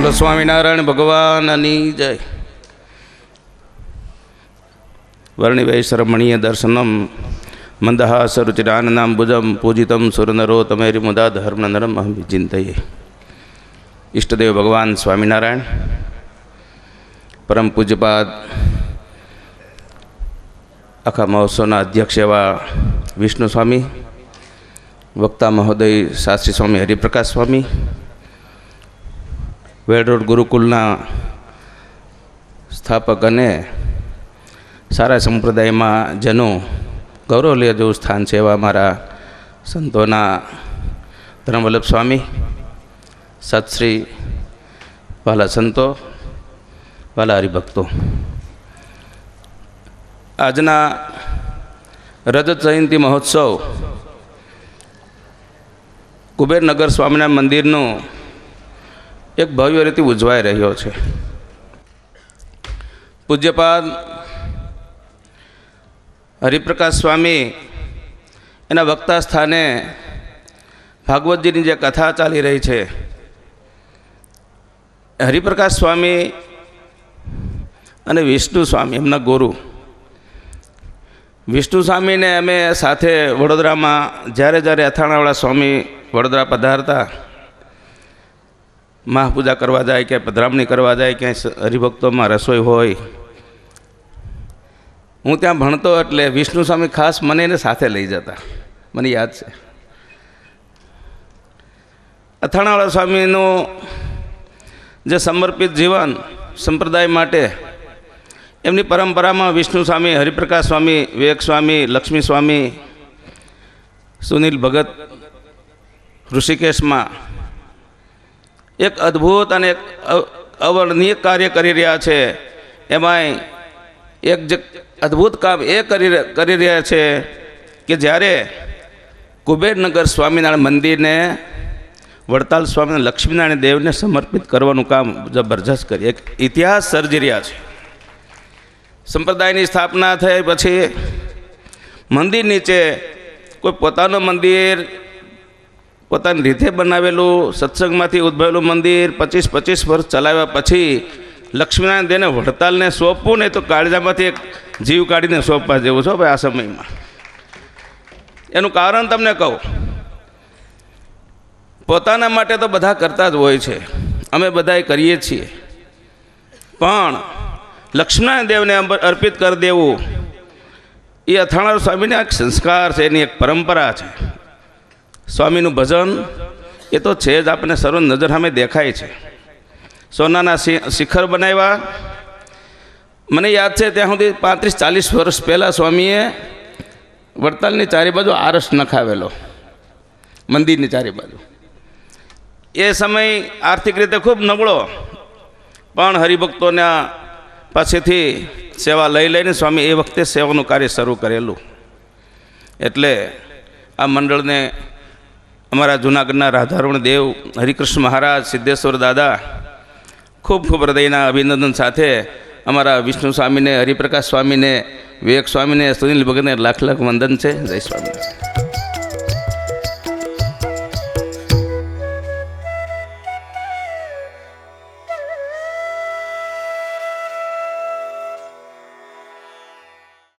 બોલો સ્વામિનારાયણ ભગવાનની જય. વર્ણિવૈશ્રમણીય દર્શનમ મંદહાસરુચિરાનનામ ભુજમ પૂજિતમ સુરનરોતમેરી મુદા ધર્મનરમ અહમ વિચિંતયે. ઈષ્ટદેવ ભગવાન સ્વામિનારાયણ, પરમ પૂજ્યપાદ આખા મહોત્સવના અધ્યક્ષ એવા વિષ્ણુ સ્વામી, વક્તા મહોદય શાસ્ત્રી સ્વામી હરિપ્રકાશ સ્વામી, વેડરોડ ગુરુકુલના સ્થાપક અને સારા સંપ્રદાયમાં જેનું ગૌરવ લે જેવું સ્થાન છે એવા અમારા સંતોના ધર્મવલ્લભ સ્વામી, સતશ્રી વાલા સંતો, વાલા હરિભક્તો, આજના રજત જયંતિ મહોત્સવ કુબેરનગર સ્વામિનારાયણ મંદિરનું એક ભવ્ય રીતે ઉજવાઈ રહ્યો છે. પૂજ્યપાદ હરિપ્રકાશ સ્વામી એના વક્તા સ્થાને ભાગવતજીની જે કથા ચાલી રહી છે, હરિપ્રકાશ સ્વામી અને વિષ્ણુ સ્વામી એમના ગુરુ વિષ્ણુ સ્વામીને અમે સાથે વડોદરામાં જ્યારે અથાણાવાળા સ્વામી વડોદરા પધારતા, મહાપૂજા કરવા જાય કે પધરામણી કરવા જાય, ક્યાંય હરિભક્તોમાં રસોઈ હોય, હું ત્યાં ભણતો એટલે વિષ્ણુ સ્વામી ખાસ મને એને સાથે લઈ જતા, મને યાદ છે. અથાણાવાળા સ્વામીનું જે સમર્પિત જીવન સંપ્રદાય માટે, એમની પરંપરામાં વિષ્ણુ સ્વામી, હરિપ્રકાશ સ્વામી, વિવેક સ્વામી, લક્ષ્મી સ્વામી, સુનિલ ભગત ઋષિકેશમાં એક અદ્ભુત અને એક અવર્ણનીય કાર્ય કરી રહ્યા છે. એમાંય એક જે અદ્ભુત કામ એ કરી રહ્યા છે કે જ્યારે કુબેરનગર સ્વામિનારાયણ મંદિરને વડતાલ સ્વામિનારાયણ લક્ષ્મીનારાયણ દેવને સમર્પિત કરવાનું કામ જબરજસ્ત કરી એક ઇતિહાસ સર્જી રહ્યા છે. સંપ્રદાયની સ્થાપના થઈ પછી મંદિર નીચે કોઈ પોતાનું મંદિર, પોતાની રીતે બનાવેલું, સત્સંગમાંથી ઉદ્ભવેલું મંદિર 25 વર્ષ ચલાવ્યા પછી લક્ષ્મીનારાયણ દેવને વડતાલને સોંપવું ને તો કાળજામાંથી એક જીવ કાઢીને સોંપવા જેવું છો ભાઈ આ સમયમાં. એનું કારણ તમને કહું, પોતાના માટે તો બધા કરતા જ હોય છે, અમે બધાએ કરીએ છીએ, પણ લક્ષ્મીનારાયણ દેવને અર્પિત કરી દેવું એ અથાણા સ્વામીને એક સંસ્કાર છે, એની એક પરંપરા છે. સ્વામીનું ભજન એ તો છે જ, આપણને સર્વ નજર સામે દેખાય છે. સોનાના શિખર બનાવ્યા, મને યાદ છે ત્યાં સુધી 35-40 વર્ષ પહેલાં સ્વામીએ વડતાલની ચારે બાજુ આરસ નખાવેલો, મંદિરની ચારે બાજુ. એ સમય આર્થિક રીતે ખૂબ નબળો, પણ હરિભક્તોના પાસેથી સેવા લઈને સ્વામી એ વખતે સેવાનું કાર્ય શરૂ કરેલું. એટલે આ મંડળને અમારા જૂનાગઢના રાધારમણ દેવ, હરિકૃષ્ણ મહારાજ, સિદ્ધેશ્વર દાદા ખૂબ હૃદયના અભિનંદન સાથે અમારા વિષ્ણુ સ્વામીને, હરિપ્રકાશ સ્વામીને, વિવેક સ્વામીને, સુનિલ ભગતને લાખ વંદન છે. જય સ્વામિનારાયણ.